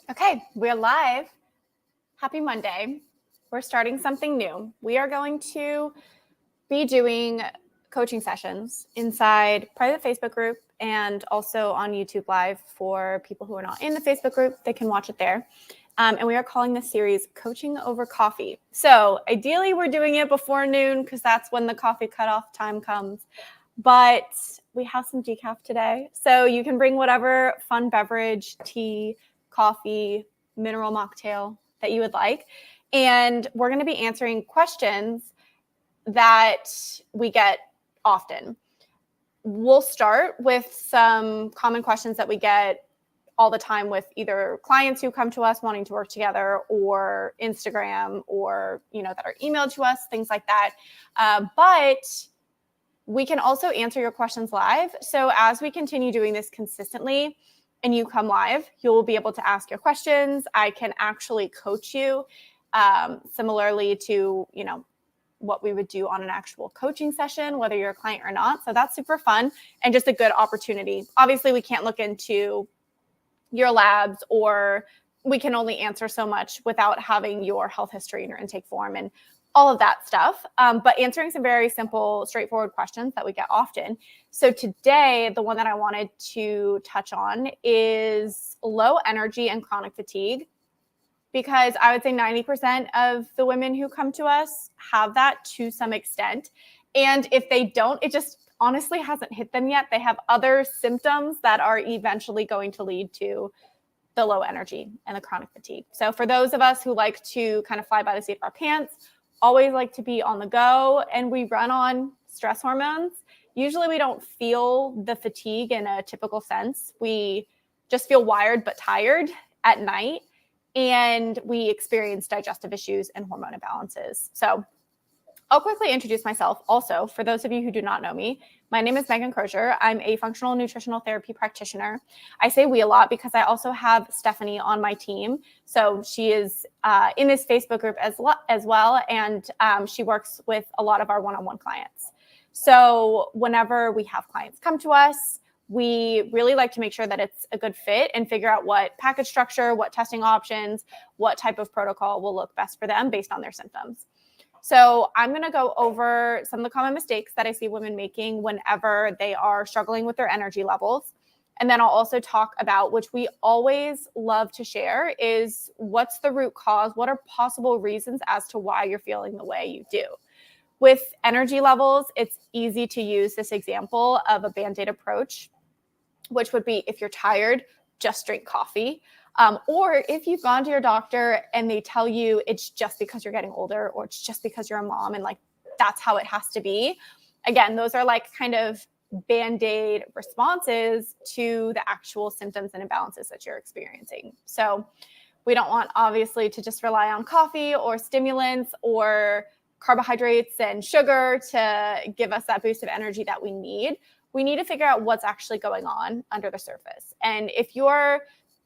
Okay, we're live. Happy Monday. We're starting something new. We are going to be doing coaching sessions inside private Facebook group and also on YouTube Live for people who are not in the Facebook group. They can watch it there. And we are calling this series Coaching Over Coffee. So ideally, we're doing it before noon because that's when the coffee cutoff time comes. But we have some decaf today. So you can bring whatever fun beverage, tea, coffee, mineral mocktail that you would like. And we're going to be answering questions that we get often. We'll start with some common questions that we get all the time with either clients who come to us wanting to work together or Instagram or, that are emailed to us, things like that. But we can also answer your questions live. So as we continue doing this consistently and you come live, you'll be able to ask your questions. I can actually coach you similarly to, what we would do on an actual coaching session, whether you're a client or not. So that's super fun and just a good opportunity. Obviously, we can't look into your labs, or we can only answer so much without having your health history and your intake form and all of that stuff. But answering some very simple, straightforward questions that we get often. So today, the one that I wanted to touch on is low energy and chronic fatigue, because I would say 90% of the women who come to us have that to some extent. And if they don't, it just honestly hasn't hit them yet. They have other symptoms that are eventually going to lead to the low energy and the chronic fatigue. So for those of us who like to kind of fly by the seat of our pants, always like to be on the go, and we run on stress hormones, usually we don't feel the fatigue in a typical sense. We just feel wired but tired at night, and we experience digestive issues and hormone imbalances. So I'll quickly introduce myself also. For those of you who do not know me, my name is Megan Crozier. I'm a functional nutritional therapy practitioner. I say we a lot because I also have Stephanie on my team. So she is in this Facebook group as well, and she works with a lot of our one-on-one clients. So whenever we have clients come to us, we really like to make sure that it's a good fit and figure out what package structure, what testing options, what type of protocol will look best for them based on their symptoms. So I'm going to go over some of the common mistakes that I see women making whenever they are struggling with their energy levels. And then I'll also talk about, which we always love to share, is what's the root cause? What are possible reasons as to why you're feeling the way you do? With energy levels, it's easy to use this example of a Band-Aid approach, which would be if you're tired, just drink coffee. Or if you've gone to your doctor and they tell you it's just because you're getting older, or it's just because you're a mom and like that's how it has to be. Again, those are like kind of Band-Aid responses to the actual symptoms and imbalances that you're experiencing. So we don't want obviously to just rely on coffee or stimulants or carbohydrates and sugar to give us that boost of energy that we need. We need to figure out what's actually going on under the surface. And if you're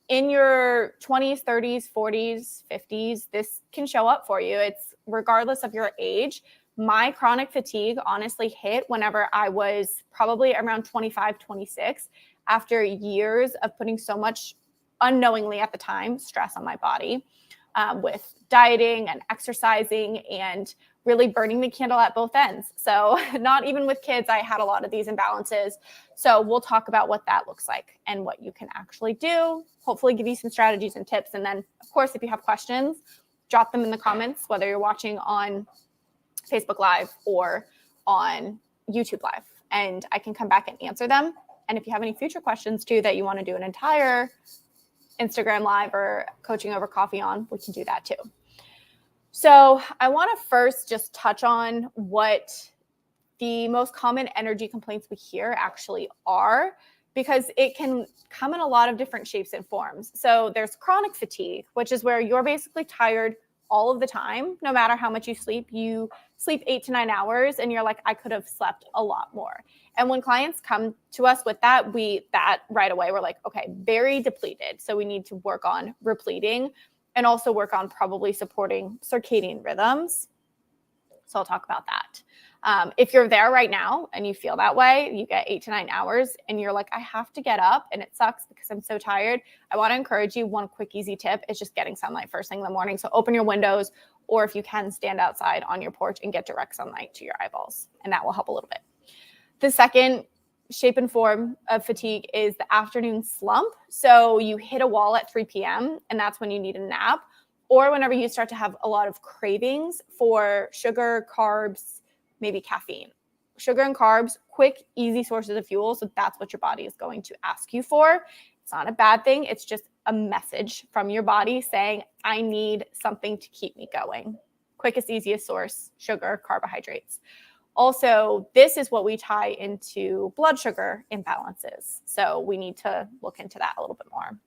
in your 20s, 30s, 40s, 50s, this can show up for you. It's regardless of your age. My chronic fatigue honestly hit whenever I was probably around 25, 26, after years of putting so much unknowingly at the time stress on my body with dieting and exercising and really burning the candle at both ends. So not even with kids, I had a lot of these imbalances. So we'll talk about what that looks like and what you can actually do, hopefully give you some strategies and tips. And then, of course, if you have questions, drop them in the comments, whether you're watching on Facebook Live or on YouTube Live, and I can come back and answer them. And if you have any future questions too that you want to do an entire Instagram Live or coaching over coffee on, we can do that too. So I want to first just touch on what the most common energy complaints we hear actually are, because it can come in a lot of different shapes and forms. So there's chronic fatigue, which is where you're basically tired all of the time. No matter how much you sleep 8 to 9 hours and you're like, I could have slept a lot more. And when clients come to us with that, that right away, we're like, okay, very depleted. So we need to work on repleting and also work on probably supporting circadian rhythms. So I'll talk about that. If you're there right now and you feel that way, you get 8 to 9 hours and you're like, I have to get up and it sucks because I'm so tired. I want to encourage you. One quick, easy tip is just getting sunlight first thing in the morning. So open your windows, or if you can, stand outside on your porch and get direct sunlight to your eyeballs. And that will help a little bit. The second shape and form of fatigue is the afternoon slump. So you hit a wall at 3 p.m. and that's when you need a nap, or whenever you start to have a lot of cravings for sugar, carbs, maybe caffeine. Sugar and carbs, quick, easy sources of fuel. So that's what your body is going to ask you for. It's not a bad thing. It's just a message from your body saying, I need something to keep me going. Quickest, easiest source, sugar, carbohydrates. Also, this is what we tie into blood sugar imbalances. So we need to look into that a little bit more.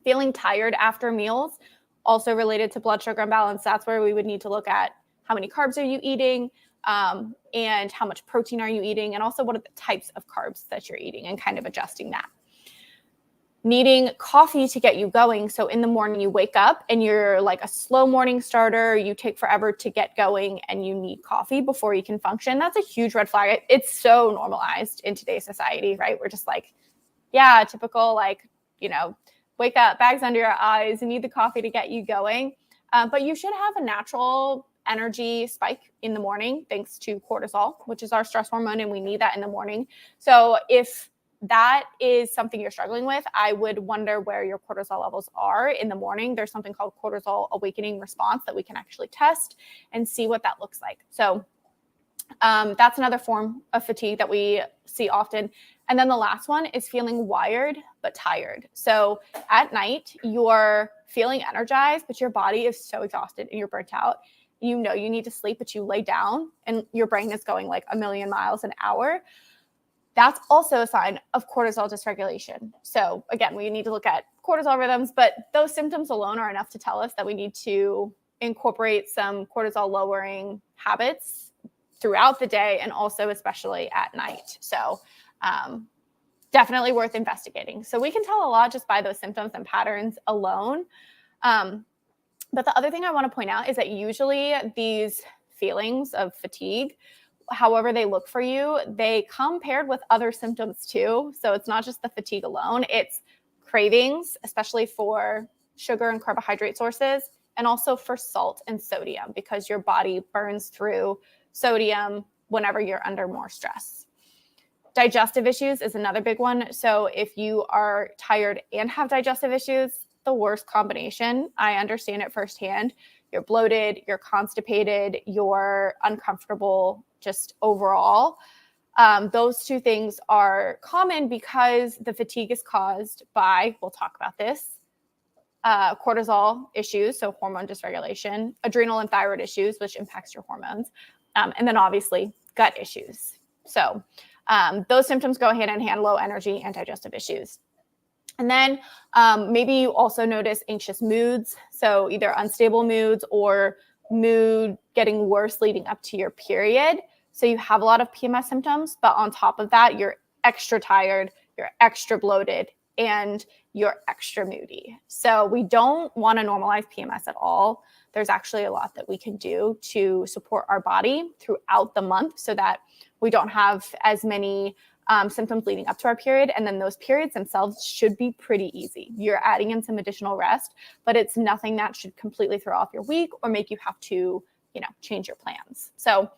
Feeling tired after meals, also related to blood sugar imbalance. That's where we would need to look at how many carbs are you eating, and how much protein are you eating, and also what are the types of carbs that you're eating, and kind of adjusting that. Needing coffee to get you going. So in the morning you wake up and you're like a slow morning starter, you take forever to get going and you need coffee before you can function. That's a huge red flag. It's so normalized in today's society, right? We're just like, yeah, typical, like, wake up, bags under your eyes, and need the coffee to get you going. But you should have a natural energy spike in the morning thanks to cortisol, which is our stress hormone, and we need that in the morning. So if that is something you're struggling with, I would wonder where your cortisol levels are in the morning. There's something called cortisol awakening response that we can actually test and see what that looks like. So that's another form of fatigue that we see often. And then the last one is feeling wired but tired. So at night, you're feeling energized, but your body is so exhausted and you're burnt out. You need to sleep, but you lay down and your brain is going like a million miles an hour. That's also a sign of cortisol dysregulation. So again, we need to look at cortisol rhythms, but those symptoms alone are enough to tell us that we need to incorporate some cortisol lowering habits throughout the day and also especially at night. So definitely worth investigating. So we can tell a lot just by those symptoms and patterns alone. But the other thing I want to point out is that usually these feelings of fatigue, however they look for you, they come paired with other symptoms too. So it's not just the fatigue alone. It's cravings, especially for sugar and carbohydrate sources, and also for salt and sodium, because your body burns through sodium whenever you're under more stress. Digestive issues is another big one. So if you are tired and have digestive issues, the worst combination. I understand it firsthand. You're bloated, you're constipated, you're uncomfortable, just overall. Those two things are common because the fatigue is caused by, we'll talk about this, cortisol issues, so hormone dysregulation, adrenal and thyroid issues, which impacts your hormones, and then obviously gut issues. So those symptoms go hand in hand, low energy and digestive issues. And then maybe you also notice anxious moods, so either unstable moods or mood getting worse leading up to your period. So you have a lot of PMS symptoms, but on top of that, you're extra tired, you're extra bloated, and you're extra moody. So we don't want to normalize PMS at all. There's actually a lot that we can do to support our body throughout the month so that we don't have as many symptoms leading up to our period. And then those periods themselves should be pretty easy. You're adding in some additional rest, but it's nothing that should completely throw off your week or make you have to, change your plans. So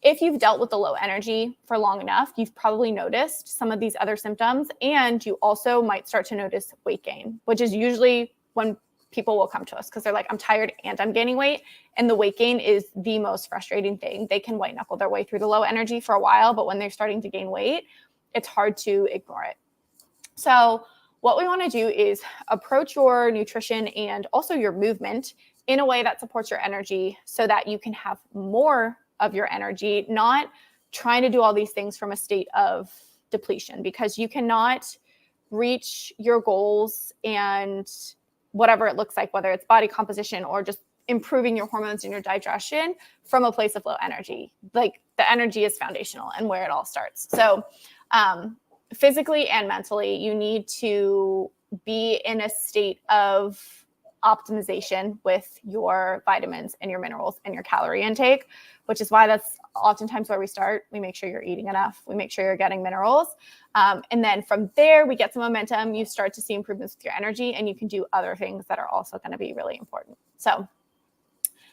if you've dealt with the low energy for long enough, you've probably noticed some of these other symptoms, and you also might start to notice weight gain, which is usually when people will come to us because they're like, I'm tired and I'm gaining weight. And the weight gain is the most frustrating thing. They can white knuckle their way through the low energy for a while, but when they're starting to gain weight, it's hard to ignore it. So what we want to do is approach your nutrition and also your movement in a way that supports your energy so that you can have more of your energy, not trying to do all these things from a state of depletion, because you cannot reach your goals and whatever it looks like, whether it's body composition or just improving your hormones and your digestion from a place of low energy. Like the energy is foundational and where it all starts. So physically and mentally, you need to be in a state of optimization with your vitamins and your minerals and your calorie intake, which is why that's oftentimes where we start. We make sure you're eating enough. We make sure you're getting minerals. And then from there, we get some momentum. You start to see improvements with your energy, and you can do other things that are also going to be really important. So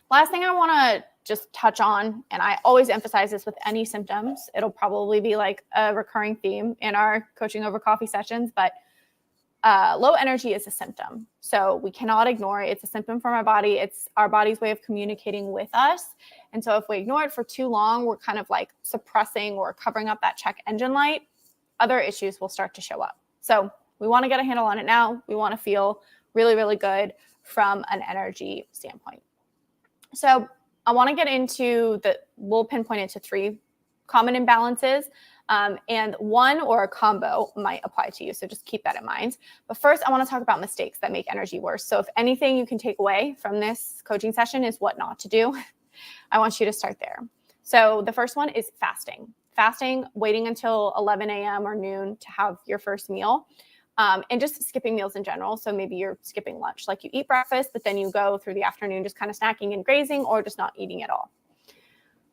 last thing I want to just touch on, and I always emphasize this with any symptoms, it'll probably be like a recurring theme in our coaching over coffee sessions, but low energy is a symptom. So we cannot ignore it. It's a symptom from our body. It's our body's way of communicating with us. And so if we ignore it for too long, we're kind of like suppressing or covering up that check engine light. Other issues will start to show up. So we want to get a handle on it now. We want to feel really, really good from an energy standpoint. So I want to get into we'll pinpoint it to 3 common imbalances. And one or a combo might apply to you. So just keep that in mind. But first, I want to talk about mistakes that make energy worse. So if anything you can take away from this coaching session is what not to do, I want you to start there. So the first one is fasting. Fasting, waiting until 11 a.m. or noon to have your first meal. And just skipping meals in general. So maybe you're skipping lunch, like you eat breakfast, but then you go through the afternoon just kind of snacking and grazing, or just not eating at all.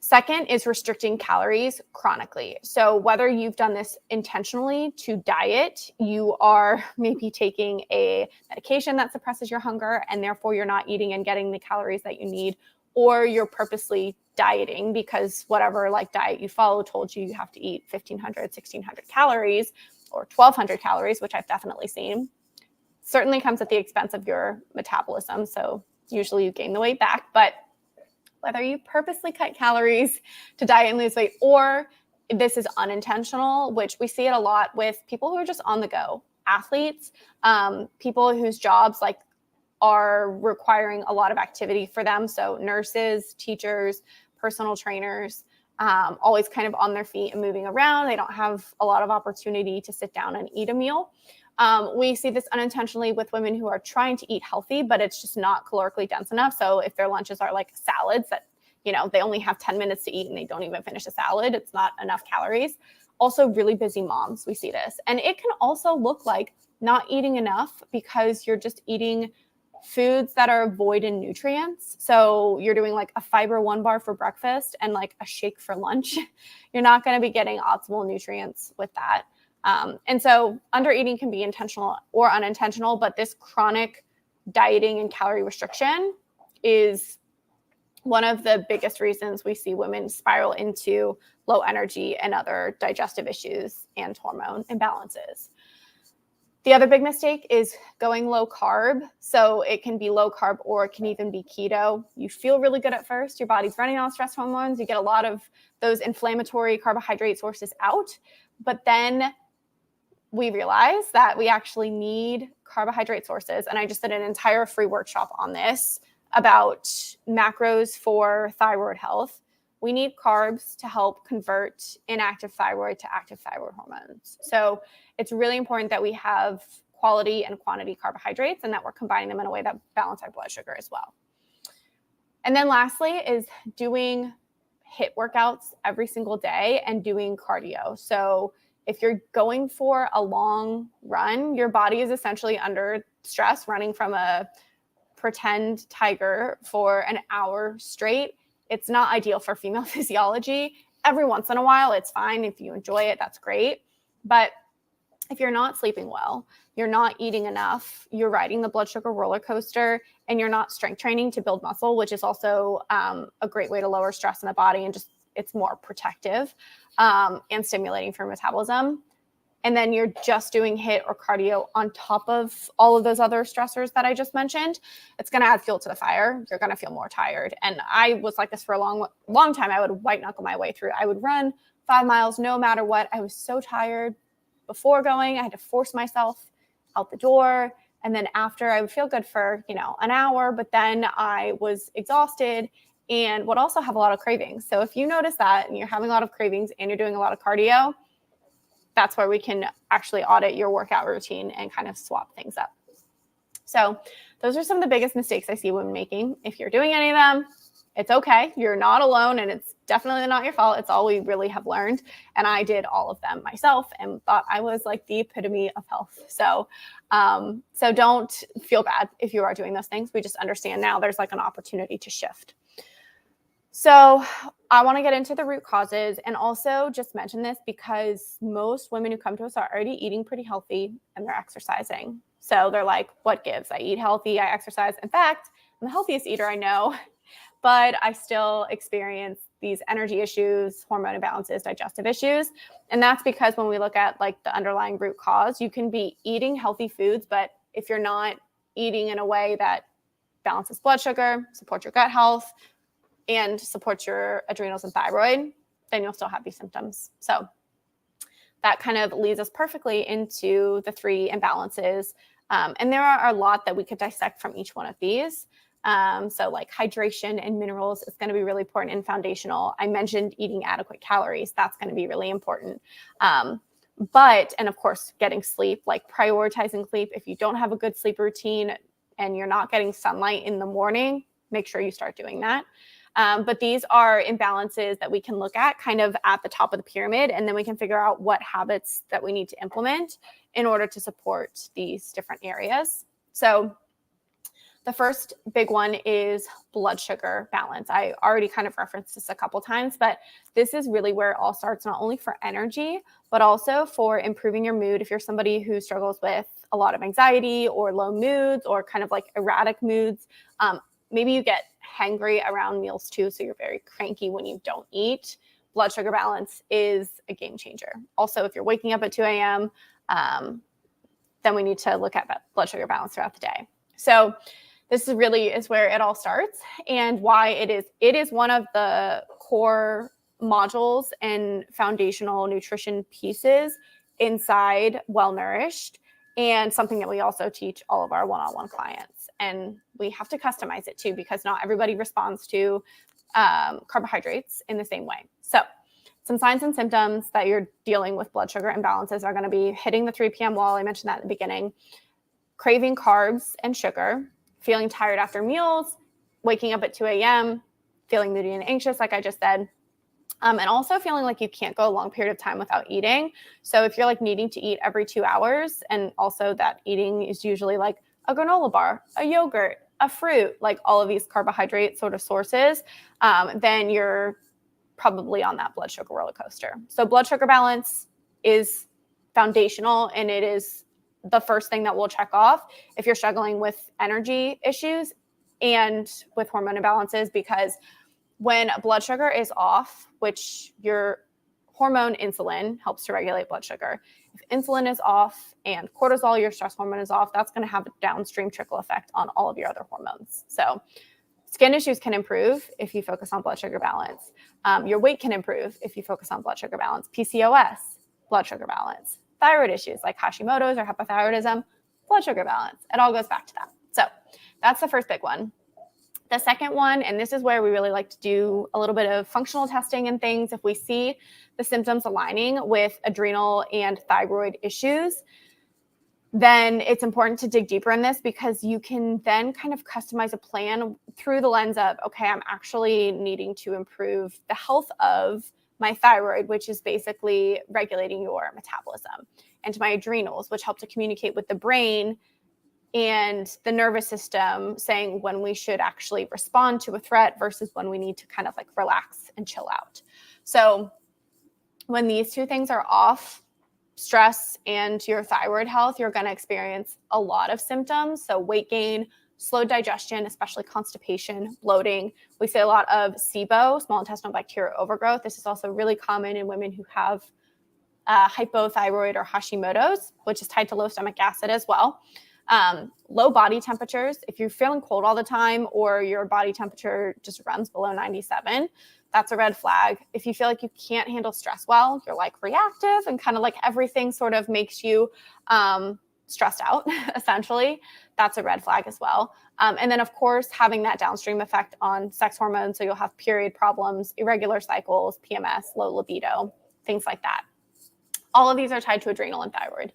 Second is restricting calories chronically. So whether you've done this intentionally to diet, you are maybe taking a medication that suppresses your hunger, and therefore you're not eating and getting the calories that you need, or you're purposely dieting because whatever like diet you follow told you have to eat 1,500, 1,600 calories or 1,200 calories, which I've definitely seen. Certainly comes at the expense of your metabolism. So usually you gain the weight back, but whether you purposely cut calories to diet and lose weight, or this is unintentional, which we see it a lot with people who are just on the go, athletes, people whose jobs like are requiring a lot of activity for them. So nurses, teachers, personal trainers, always kind of on their feet and moving around. They don't have a lot of opportunity to sit down and eat a meal. We see this unintentionally with women who are trying to eat healthy, but it's just not calorically dense enough. So if their lunches are like salads that, they only have 10 minutes to eat and they don't even finish a salad, it's not enough calories. Also really busy moms, we see this. And it can also look like not eating enough because you're just eating foods that are void in nutrients. So you're doing like a fiber 1 bar for breakfast and like a shake for lunch. You're not going to be getting optimal nutrients with that. And so under eating can be intentional or unintentional, but this chronic dieting and calorie restriction is one of the biggest reasons we see women spiral into low energy and other digestive issues and hormone imbalances. The other big mistake is going low carb. So it can be low carb or it can even be keto. You feel really good at first. Your body's running on stress hormones. You get a lot of those inflammatory carbohydrate sources out. But then we realize that we actually need carbohydrate sources. And I just did an entire free workshop on this about macros for thyroid health. We need carbs to help convert inactive thyroid to active thyroid hormones. So it's really important that we have quality and quantity carbohydrates and that we're combining them in a way that balance our blood sugar as well. And then lastly is doing HIIT workouts every single day and doing cardio. So if you're going for a long run, your body is essentially under stress running from a pretend tiger for an hour straight. It's not ideal for female physiology. Every once in a while, it's fine. If you enjoy it, that's great. But if you're not sleeping well, you're not eating enough, you're riding the blood sugar roller coaster, and you're not strength training to build muscle, which is also a great way to lower stress in the body and just it's more protective and stimulating for metabolism. And then you're just doing HIIT or cardio on top of all of those other stressors that I just mentioned, it's going to add fuel to the fire. You're going to feel more tired. And I was like this for a long time. I would white knuckle my way through. I would run 5 miles no matter what. I was so tired before going. I had to force myself out the door. And then after, I would feel good for, an hour, but then I was exhausted and would also have a lot of cravings. So if you notice that and you're having a lot of cravings and you're doing a lot of cardio, that's where we can actually audit your workout routine and kind of swap things up. So those are some of the biggest mistakes I see women making. If you're doing any of them, It's okay. You're not alone, and it's definitely not your fault. It's all we really have learned. And I did all of them myself and thought I was like the epitome of health. So don't feel bad if you are doing those things. We just understand now there's like an opportunity to shift. So I want to get into the root causes and also just mention this because most women who come to us are already eating pretty healthy and they're exercising. So they're like, what gives? I eat healthy, I exercise. In fact, I'm the healthiest eater I know, but I still experience these energy issues, hormone imbalances, digestive issues. And that's because when we look at like the underlying root cause, you can be eating healthy foods, but if you're not eating in a way that balances blood sugar, supports your gut health, and supports your adrenals and thyroid, then you'll still have these symptoms. So that kind of leads us perfectly into the 3 imbalances. And there are a lot that we could dissect from each one of these. So like hydration and minerals is going to be really important and foundational. I mentioned eating adequate calories. That's going to be really important. And of course, getting sleep, like prioritizing sleep. If you don't have a good sleep routine and you're not getting sunlight in the morning, make sure you start doing that. But these are imbalances that we can look at kind of at the top of the pyramid, and then we can figure out what habits that we need to implement in order to support these different areas. So the first big one is blood sugar balance. I already kind of referenced this a couple times, but this is really where it all starts, not only for energy, but also for improving your mood. If you're somebody who struggles with a lot of anxiety or low moods or kind of like erratic moods, maybe you get hangry around meals too, so you're very cranky when you don't eat. Blood sugar balance is a game changer. Also, if you're waking up at 2 a.m., then we need to look at that blood sugar balance throughout the day. So this is where it all starts, and why it is one of the core modules and foundational nutrition pieces inside Well Nourished, and something that we also teach all of our one-on-one clients. And we have to customize it too, because not everybody responds to carbohydrates in the same way. So some signs and symptoms that you're dealing with blood sugar imbalances are going to be hitting the 3 p.m. wall. I mentioned that at the beginning. Craving carbs and sugar, feeling tired after meals, waking up at 2 a.m., feeling moody and anxious, like I just said. And also feeling like you can't go a long period of time without eating. So if you're like needing to eat every 2 hours, and also that eating is usually like a granola bar, a yogurt, a fruit, like all of these carbohydrate sort of sources, then you're probably on that blood sugar roller coaster. So blood sugar balance is foundational, and it is the first thing that we'll check off if you're struggling with energy issues and with hormone imbalances, because when blood sugar is off, which your hormone insulin helps to regulate blood sugar. If insulin is off and cortisol, your stress hormone, is off, that's going to have a downstream trickle effect on all of your other hormones. So skin issues can improve if you focus on blood sugar balance. Your weight can improve if you focus on blood sugar balance. PCOS, blood sugar balance. Thyroid issues like Hashimoto's or hypothyroidism, blood sugar balance. It all goes back to that. So that's the first big one. The second one, and this is where we really like to do a little bit of functional testing and things, if we see the symptoms aligning with adrenal and thyroid issues, then it's important to dig deeper in this, because you can then kind of customize a plan through the lens of, okay, I'm actually needing to improve the health of my thyroid, which is basically regulating your metabolism, and my adrenals, which help to communicate with the brain and the nervous system, saying when we should actually respond to a threat versus when we need to kind of like relax and chill out. So when these two things are off, stress and your thyroid health, you're going to experience a lot of symptoms. So weight gain, slow digestion, especially constipation, bloating. We see a lot of SIBO, small intestinal bacterial overgrowth. This is also really common in women who have hypothyroid or Hashimoto's, which is tied to low stomach acid as well. Low body temperatures. If you're feeling cold all the time, or your body temperature just runs below 97, that's a red flag. If you feel like you can't handle stress well, you're like reactive and kind of like everything sort of makes you stressed out, essentially, that's a red flag as well. And then, of course, having that downstream effect on sex hormones. So you'll have period problems, irregular cycles, PMS, low libido, things like that. All of these are tied to adrenal and thyroid.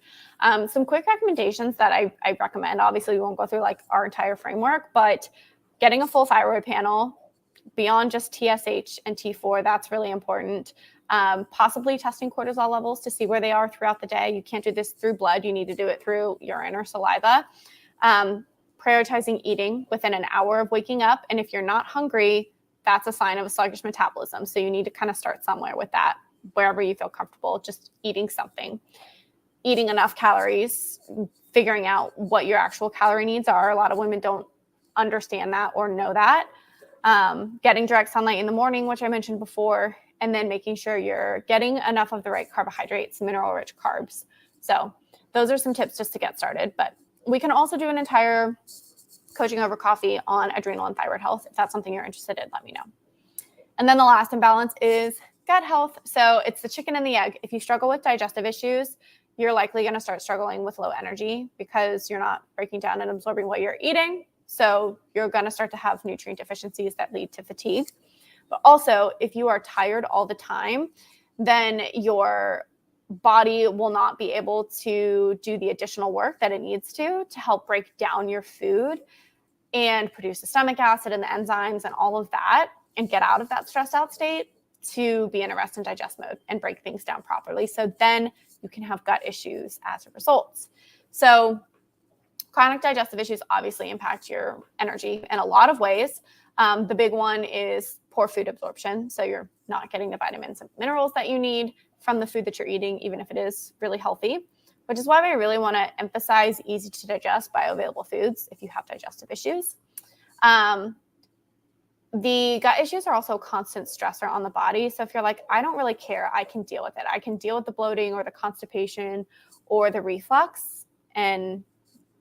Some quick recommendations that I recommend. Obviously, we won't go through like our entire framework, but getting a full thyroid panel beyond just TSH and T4. That's really important. Possibly testing cortisol levels to see where they are throughout the day. You can't do this through blood. You need to do it through urine or saliva. Prioritizing eating within an hour of waking up. And if you're not hungry, that's a sign of a sluggish metabolism. So you need to kind of start somewhere with that, wherever you feel comfortable, just eating something. Eating enough calories, figuring out what your actual calorie needs are. A lot of women don't understand that or know that. Getting direct sunlight in the morning, which I mentioned before, and then making sure you're getting enough of the right carbohydrates, mineral-rich carbs. So those are some tips just to get started. But we can also do an entire coaching over coffee on adrenal and thyroid health. If that's something you're interested in, let me know. And then the last imbalance is gut health. So it's the chicken and the egg. If you struggle with digestive issues, you're likely going to start struggling with low energy because you're not breaking down and absorbing what you're eating. So you're going to start to have nutrient deficiencies that lead to fatigue. But also, if you are tired all the time, then your body will not be able to do the additional work that it needs to help break down your food and produce the stomach acid and the enzymes and all of that and get out of that stressed out state to be in a rest and digest mode and break things down properly. So then you can have gut issues as a result. So chronic digestive issues obviously impact your energy in a lot of ways. The big one is poor food absorption. So you're not getting the vitamins and minerals that you need from the food that you're eating, even if it is really healthy, which is why we really want to emphasize easy to digest bioavailable foods if you have digestive issues. The gut issues are also a constant stressor on the body. So if you're like, I don't really care, I can deal with it. I can deal with the bloating or the constipation or the reflux and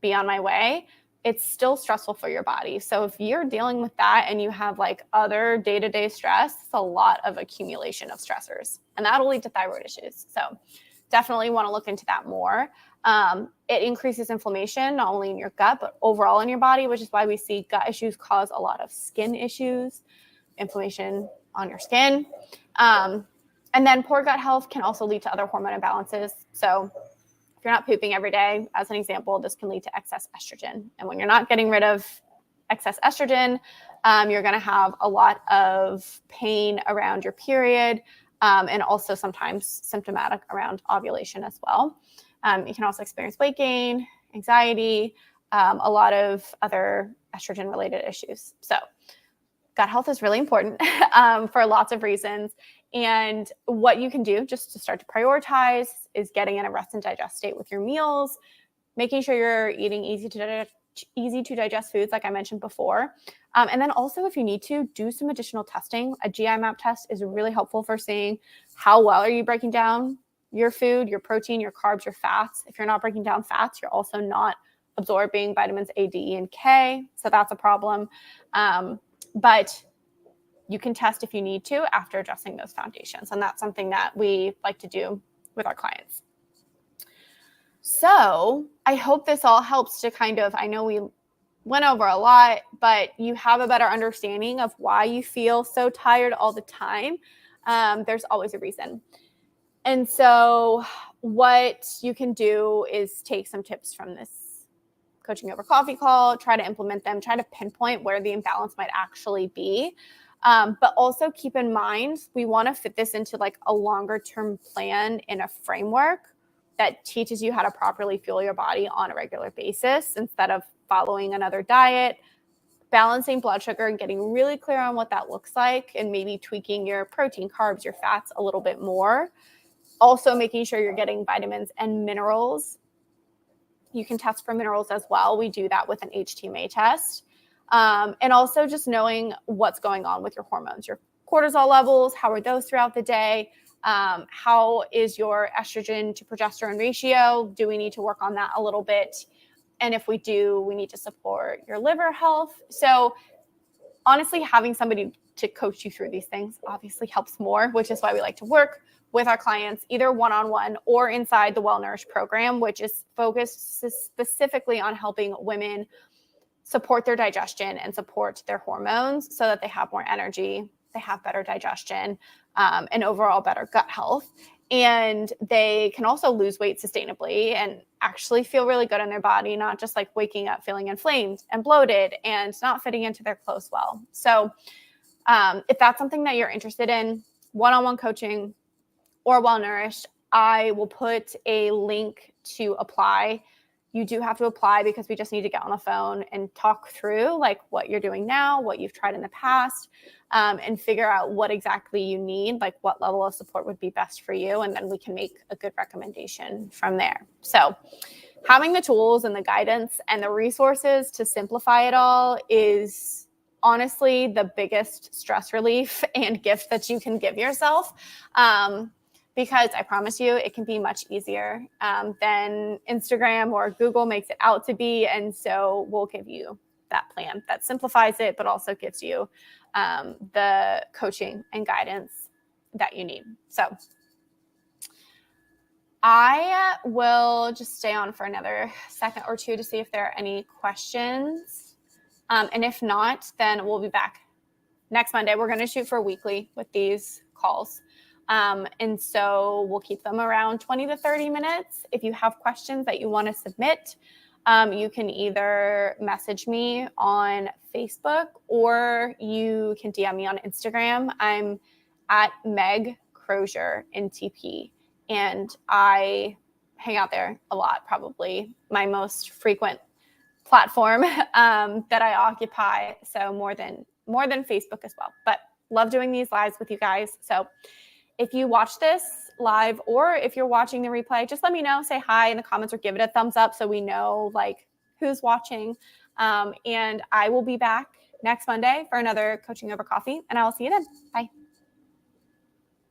be on my way. It's still stressful for your body. So if you're dealing with that and you have like other day-to-day stress, it's a lot of accumulation of stressors, and that'll lead to thyroid issues. So definitely want to look into that more. It increases inflammation, not only in your gut, but overall in your body, which is why we see gut issues cause a lot of skin issues, inflammation on your skin. And then poor gut health can also lead to other hormone imbalances. So if you're not pooping every day, as an example, this can lead to excess estrogen. And when you're not getting rid of excess estrogen, you're going to have a lot of pain around your period, and also sometimes symptomatic around ovulation as well. You can also experience weight gain, anxiety, a lot of other estrogen-related issues. So gut health is really important for lots of reasons. And what you can do just to start to prioritize is getting in a rest and digest state with your meals, making sure you're eating easy to digest foods, like I mentioned before. And then also, if you need to, do some additional testing. A GI map test is really helpful for seeing how well are you breaking down your food, your protein, your carbs, your fats. If you're not breaking down fats, you're also not absorbing vitamins A, D, E, and K. So that's a problem. But you can test if you need to after addressing those foundations. And that's something that we like to do with our clients. So I hope this all helps to I know we went over a lot, but you have a better understanding of why you feel so tired all the time. There's always a reason. And so what you can do is take some tips from this coaching over coffee call, try to implement them, try to pinpoint where the imbalance might actually be. But also keep in mind, we want to fit this into like a longer term plan in a framework that teaches you how to properly fuel your body on a regular basis instead of following another diet, balancing blood sugar and getting really clear on what that looks like, and maybe tweaking your protein, carbs, your fats a little bit more. Also making sure you're getting vitamins and minerals. You can test for minerals as well. We do that with an HTMA test. And also just knowing what's going on with your hormones, your cortisol levels, how are those throughout the day? How is your estrogen to progesterone ratio? Do we need to work on that a little bit? And if we do, we need to support your liver health. So honestly, having somebody to coach you through these things obviously helps more, which is why we like to work with our clients, either one-on-one or inside the Well Nourished program, which is focused specifically on helping women support their digestion and support their hormones so that they have more energy, they have better digestion, and overall better gut health. And they can also lose weight sustainably and actually feel really good in their body, not just like waking up feeling inflamed and bloated and not fitting into their clothes well. So If that's something that you're interested in, one-on-one coaching or Well Nourished, I will put a link to apply. You do have to apply because we just need to get on the phone and talk through like what you're doing now, what you've tried in the past, and figure out what exactly you need, like what level of support would be best for you. And then we can make a good recommendation from there. So having the tools and the guidance and the resources to simplify it all is honestly the biggest stress relief and gift that you can give yourself. Because I promise you, it can be much easier than Instagram or Google makes it out to be. And so we'll give you that plan that simplifies it, but also gives you the coaching and guidance that you need. So I will just stay on for another second or two to see if there are any questions. And if not, then we'll be back next Monday. We're going to shoot for a weekly with these calls. And so we'll keep them around 20 to 30 minutes. If you have questions that you want to submit, you can either message me on Facebook or you can DM me on Instagram. I'm at Meg Crozier in TP, and I hang out there a lot, probably my most frequent platform that I occupy. So more than Facebook as well, but love doing these lives with you guys. So if you watch this live or if you're watching the replay, just let me know, say hi in the comments or give it a thumbs up so we know like who's watching. And I will be back next Monday for another Coaching Over Coffee, and I will see you then. Bye.